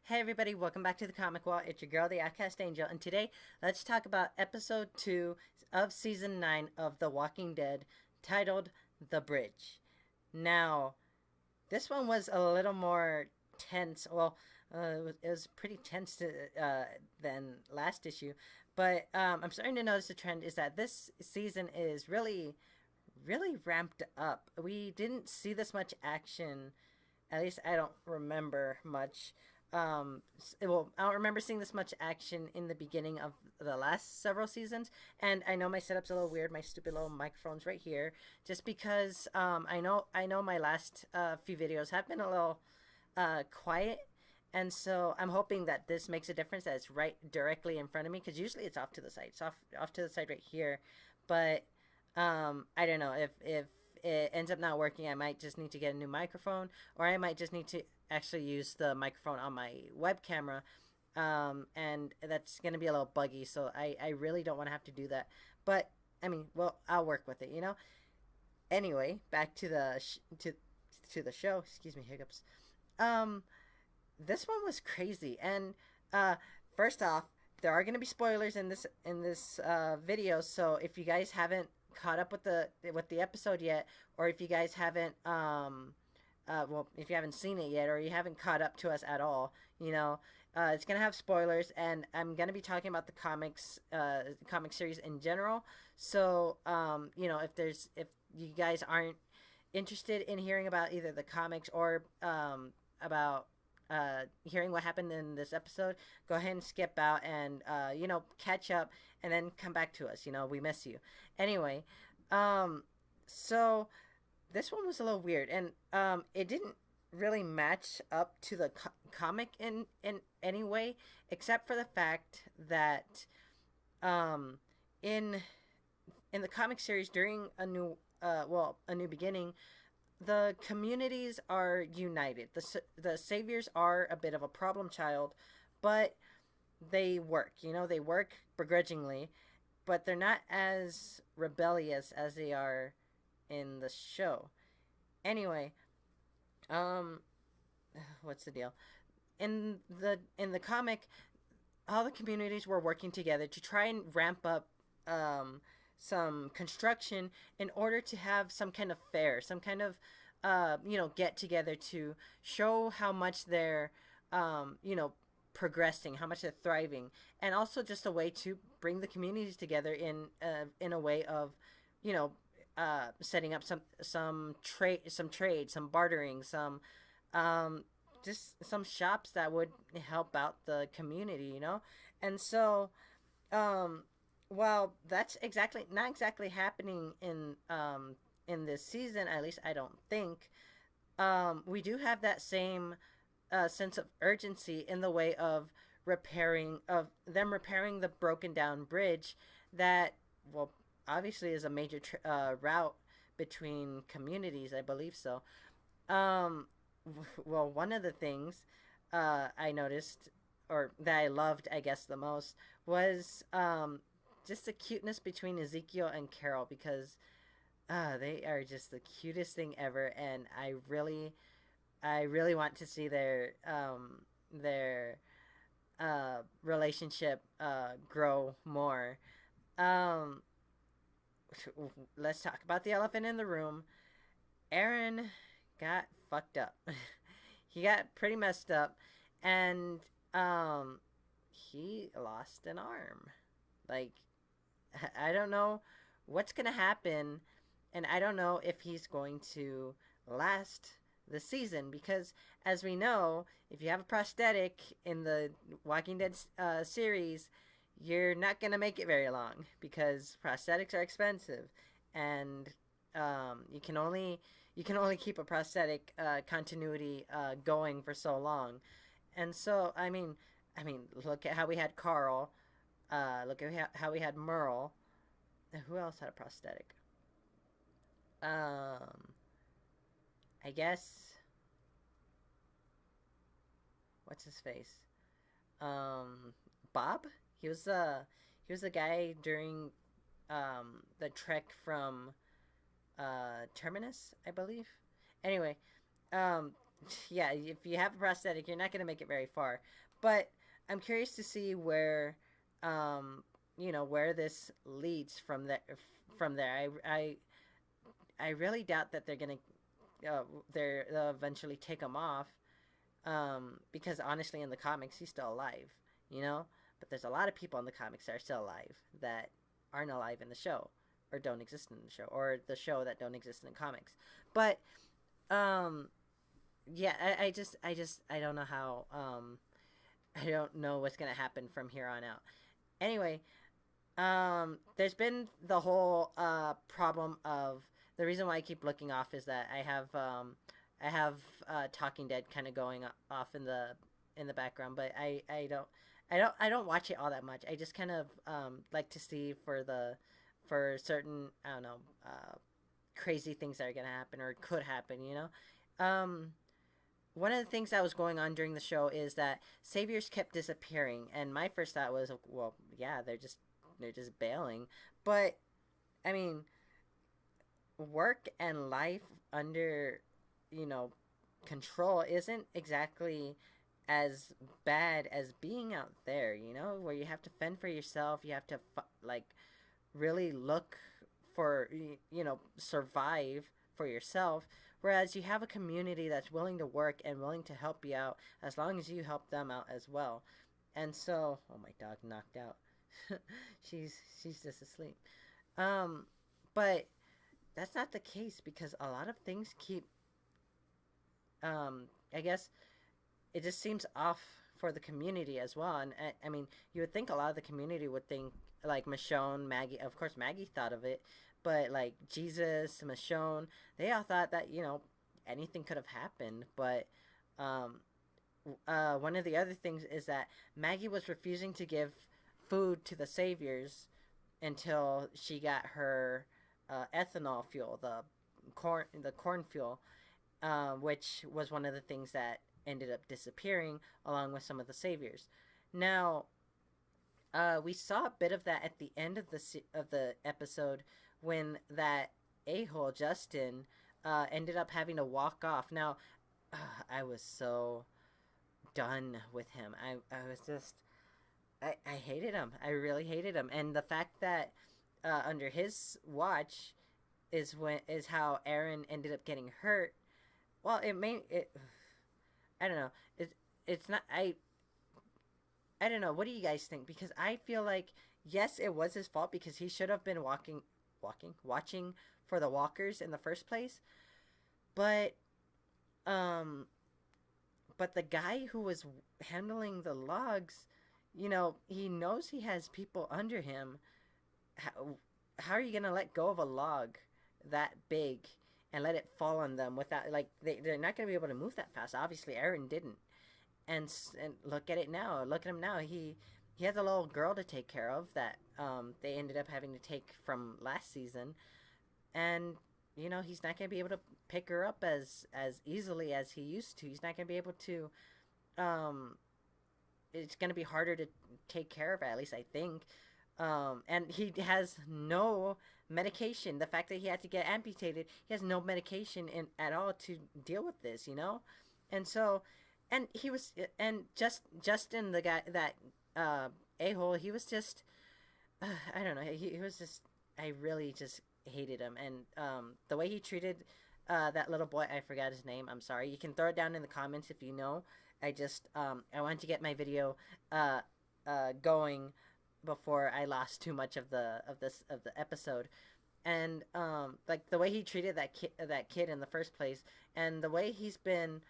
Hey everybody, welcome back to the Comic Wall. It's your girl, the Outcast Angel, and today let's talk about episode 2 of season 9 of The Walking Dead, titled The Bridge. Now, this one was a little more tense. Well, it was pretty tense than last issue, but I'm starting to notice the trend is that this season is really ramped up. We didn't see this much action. At least I don't remember much. Well, I don't remember seeing this much action in the beginning of the last several seasons. And I know my setup's a little weird. My stupid little microphone's right here, just because I know my last few videos have been a little quiet, and so I'm hoping that this makes a difference. That it's right directly in front of me, because usually it's off to the side. It's off to the side right here, but I don't know if it ends up not working. I might just need to get a new microphone, or I might just need to actually use the microphone on my web camera. And that's going to be a little buggy, so I really don't want to have to do that. But I mean, well, I'll work with it. Anyway, back to to the show. Excuse me, hiccups. Um, this one was crazy, and uh, first off, there are going to be spoilers in this video. So if you guys haven't caught up with the episode yet, or if you guys haven't well, if you haven't seen it yet, or you haven't caught up to us at all, it's gonna have spoilers, and I'm gonna be talking about the comic series in general. So, if you guys aren't interested in hearing about either the comics or about hearing what happened in this episode, go ahead and skip out and catch up, and then come back to us. We miss you. Anyway, so this one was a little weird, and it didn't really match up to the comic in any way, except for the fact that um, in in the comic series, during a new beginning, the communities are united. The saviors are a bit of a problem child, but they work. They work begrudgingly, but they're not as rebellious as they are in the show. Anyway, um, what's the deal? In the comic, all the communities were working together to try and ramp up some construction in order to have some kind of fair, some kind of get together to show how much they're progressing, how much they're thriving, and also just a way to bring the communities together in a way of you know setting up some trade, some bartering, some um, just some shops that would help out the community. And so, um, while that's exactly not exactly happening in this season, at least I don't think, we do have that same sense of urgency in the way of repairing the broken down bridge that, well, obviously is a major route between communities. I believe so. Um, well, one of the things I noticed, or that I loved, I guess, the most, was just the cuteness between Ezekiel and Carol, because they are just the cutest thing ever, and I really want to see their relationship grow more. Um, let's talk about the elephant in the room. Aaron got fucked up. He got pretty messed up, and um, he lost an arm. Like, I don't know what's gonna happen, and I don't know if he's going to last the season, because, as we know, if you have a prosthetic in the Walking Dead series, you're not gonna make it very long, because prosthetics are expensive, and you can only keep a prosthetic continuity going for so long. And so, I mean, look at how we had Carl. Look at how we had Merle. Who else had a prosthetic? Um, I guess, what's his face? Um, Bob. He was the guy during the trek from Terminus, I believe. Anyway, um, yeah, if you have a prosthetic, you're not going to make it very far. But I'm curious to see where, um, where this leads from there. From there, I really doubt that they'll eventually take him off. Because honestly, in the comics, he's still alive. You know, but there's a lot of people in the comics that are still alive that aren't alive in the show, or don't exist in the show, or the show that don't exist in the comics. But um, yeah, I don't know how. I don't know what's gonna happen from here on out. Anyway, there's been the whole problem of the reason why I keep looking off is that I have Talking Dead kind of going off in the background, but I don't watch it all that much. I just kind of like to see for certain, I don't know, crazy things that are gonna happen or could happen. One of the things that was going on during the show is that saviors kept disappearing, and my first thought was, well, yeah, they're just bailing. But I mean, work and life under, you know, control isn't exactly as bad as being out there, where you have to fend for yourself, you have to like really look for, survive for yourself. Whereas you have a community that's willing to work and willing to help you out as long as you help them out as well. And so, oh, my dog knocked out. she's she's just asleep. Um, but that's not the case because a lot of things keep. I guess it just seems off for the community as well. And I mean, you would think a lot of the community would think like Michonne, Maggie. Of course, Maggie thought of it, but like Jesus, Michonne, they all thought that anything could have happened. But um, one of the other things is that Maggie was refusing to give food to the saviors until she got her ethanol fuel, the corn fuel, which was one of the things that ended up disappearing along with some of the saviors. Now, we saw a bit of that at the end of the episode when that a hole Justin ended up having to walk off. Now, I was so done with him. I was just I hated him. I really hated him, and the fact that under his watch is how Aaron ended up getting hurt. Well, it may it. I don't know. It's not. I don't know. What do you guys think? Because I feel like yes, it was his fault because he should have been watching for the walkers in the first place. But um, but the guy who was handling the logs, he knows he has people under him. How are you gonna let go of a log that big and let it fall on them without like they're not gonna be able to move that fast? Obviously, Aaron didn't. And look at it now. Look at him now. He has a little girl to take care of that they ended up having to take from last season, and he's not gonna be able to pick her up as easily as he used to. He's not gonna be able to. Um, it's gonna be harder to take care of her. At least I think. And he has no medication. The fact that he had to get amputated, he has no medication in at all to deal with this. And so, and he was, and Justin, the guy that a hole, he was just, I don't know, he was just, I really just hated him, and the way he treated that little boy, I forgot his name. I'm sorry. You can throw it down in the comments if you know. I wanted to get my video going before I lost too much of the episode, and like the way he treated that kid in the first place, and the way he's been,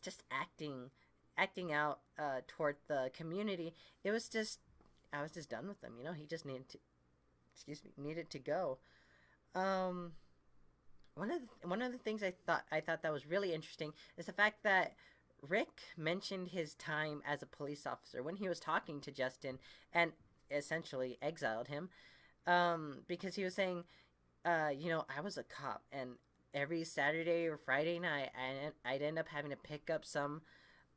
just acting out toward the community. It was just I was just done with him. He just needed to go. Um, one of the things I thought that was really interesting is the fact that Rick mentioned his time as a police officer when he was talking to Justin and essentially exiled him, because he was saying, I was a cop and every Saturday or Friday night I'd end up having to pick up some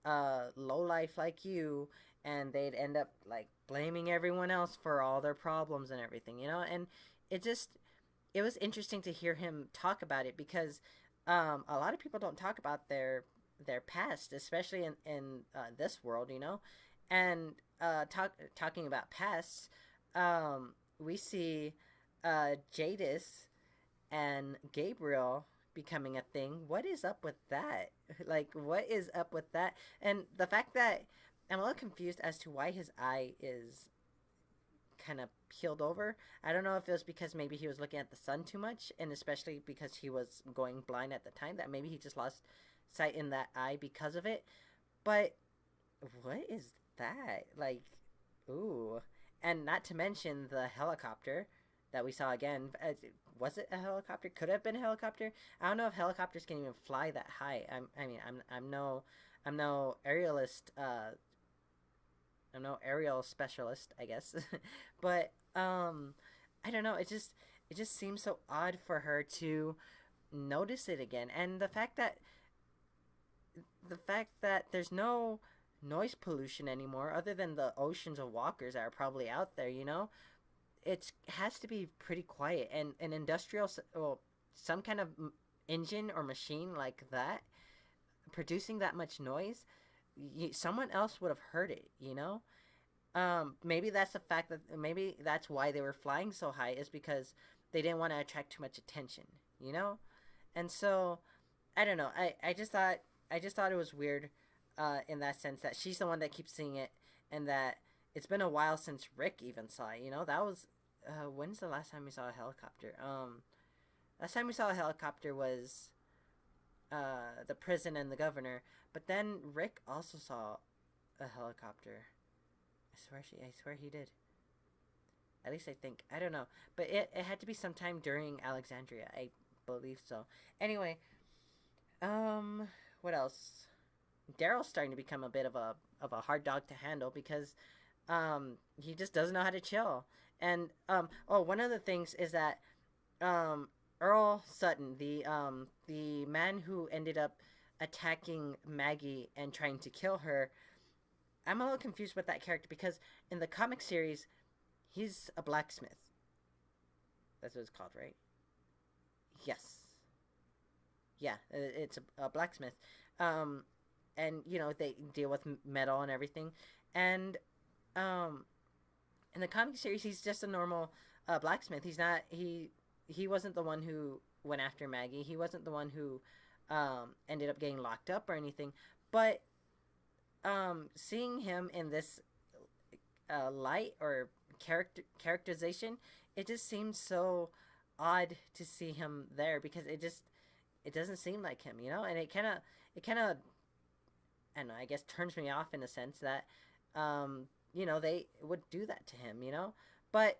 low life like you, and they'd end up like blaming everyone else for all their problems and everything, and it just it was interesting to hear him talk about it because a lot of people don't talk about their past, especially in this world, you know. And talking about pasts, we see Jadis and Gabriel becoming a thing. What is up with that? Like, what is up with that? And the fact that I'm a little confused as to why his eye is kind of peeled over. I don't know if it was because maybe he was looking at the sun too much, and especially because he was going blind at the time, that maybe he just lost sight in that eye because of it. But what is that? Like, ooh. And not to mention the helicopter that we saw again. Was it a helicopter? Could have been a helicopter. I don't know if helicopters can even fly that high. I'm no aerialist. I'm no aerial specialist, I guess. But I don't know. It just seems so odd for her to notice it again, and the fact that there's no noise pollution anymore, other than the oceans of walkers that are probably out there. You know, it has to be pretty quiet, and an industrial, well, some kind of engine or machine like that producing that much noise, someone else would have heard it. You know, maybe that's the fact that maybe that's why they were flying so high, is because they didn't want to attract too much attention. You know, and so I don't know. I just thought it was weird, in that sense that she's the one that keeps seeing it, and that it's been a while since Rick even saw it. You know, that was when's the last time we saw a helicopter? Last time we saw a helicopter was the prison and the governor, but then Rick also saw a helicopter. I swear he did. At least I think. I don't know, but it had to be sometime during Alexandria. I believe so. Anyway, um, what else? Daryl's starting to become a bit of a hard dog to handle because he just doesn't know how to chill. And oh, one of the things is that Earl Sutton, the man who ended up attacking Maggie and trying to kill her, I'm a little confused with that character because in the comic series, he's a blacksmith. That's what it's called, right? Yes. Yeah, it's a blacksmith. Um, and you know they deal with metal and everything. And um, in the comic series, he's just a normal blacksmith. He wasn't the one who went after Maggie. He wasn't the one who ended up getting locked up or anything. But seeing him in this light or characterization, it just seems so odd to see him there because it doesn't seem like him, you know, and it kind of I don't know, I guess turns me off in a sense that they would do that to him, you know, but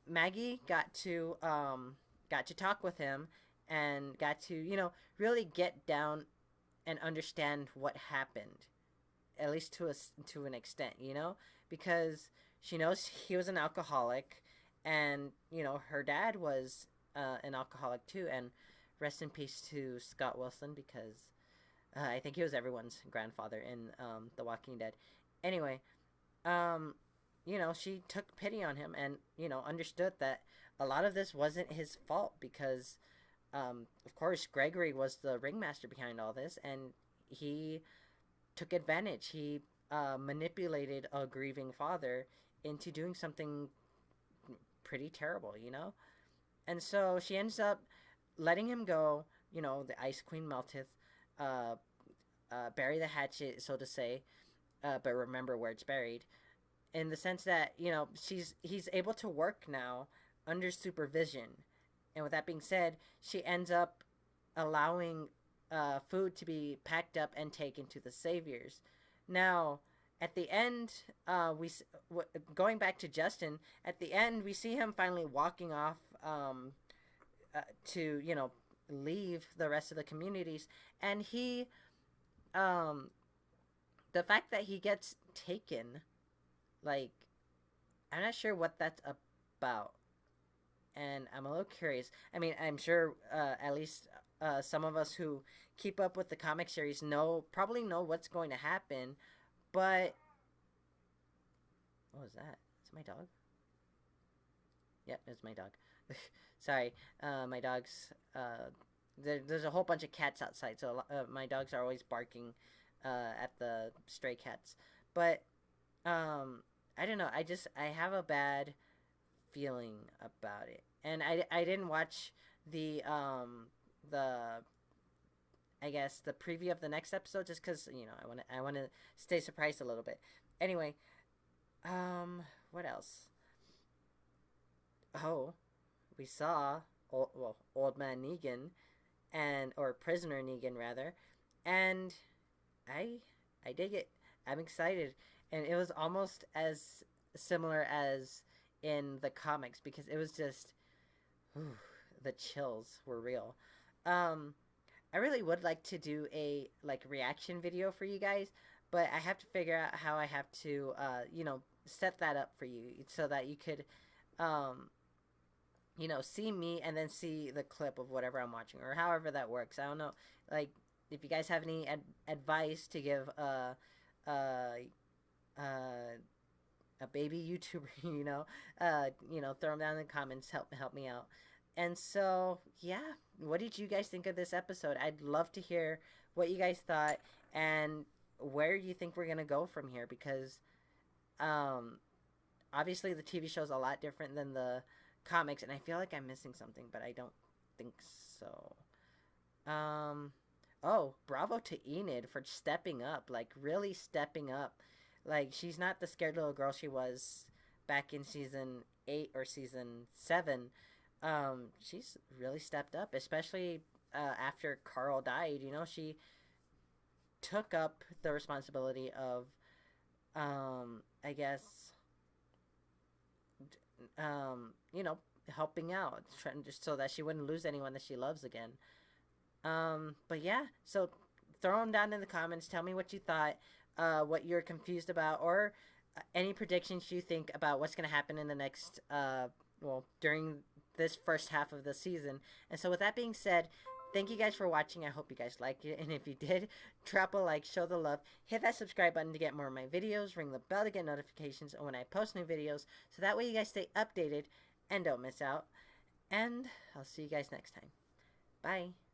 Maggie got to talk with him and got to really get down and understand what happened, at least to an extent, because she knows he was an alcoholic, and her dad was an alcoholic too. And rest in peace to Scott Wilson, because I think he was everyone's grandfather in The Walking Dead. Anyway, um, she took pity on him and understood that a lot of this wasn't his fault because, of course, Gregory was the ringmaster behind all this, and he took advantage. He manipulated a grieving father into doing something pretty terrible, And so she ends up letting him go. The Ice Queen melteth. Uh, Bury the hatchet, so to say, but remember where it's buried. In the sense that he's able to work now under supervision, and with that being said, she ends up allowing food to be packed up and taken to the saviors. Now, at the end, going back to Justin, at the end we see him finally walking off to leave the rest of the communities, and he the fact that he gets taken, like, I'm not sure what that's about, and I'm a little curious. I mean, I'm sure at least some of us who keep up with the comic series probably know what's going to happen, but what was that? Is it my dog? Yep, it's my dog. Sorry, my dogs. There's a whole bunch of cats outside, so my dogs are always barking at the stray cats. But I don't know. I have a bad feeling about it, and I didn't watch the I guess the preview of the next episode just because I want to stay surprised a little bit. Anyway, what else? Oh, we saw old man Negan and or prisoner Negan rather, and I I dig it. I'm excited, and it was almost as similar as in the comics because it was just whew, the chills were real. Um, I really would like to do a like reaction video for you guys, but I have to figure out how I have to set that up for you so that you could um see me and then see the clip of whatever I'm watching or however that works. I don't know. Like if you guys have any advice to give uh uh a baby YouTuber, throw them down in the comments. Help me out. And so, yeah, what did you guys think of this episode? I'd love to hear what you guys thought and where you think we're gonna go from here because, um, obviously the TV show is a lot different than the comics, and I feel like I'm missing something, but I don't think so. Um, oh, bravo to Enid for stepping up, like really stepping up. Like she's not the scared little girl she was back in season 8 or season 7. She's really stepped up, especially after Carl died. She took up the responsibility of, I guess, helping out, trying just so that she wouldn't lose anyone that she loves again. But yeah, so throw them down in the comments. Tell me what you thought, what you're confused about, or any predictions you think about what's going to happen in the next, during this first half of the season. And so, with that being said, thank you guys for watching. I hope you guys liked it. And if you did, drop a like, show the love, hit that subscribe button to get more of my videos, ring the bell to get notifications when I post new videos, so that way you guys stay updated and don't miss out. And I'll see you guys next time. Bye.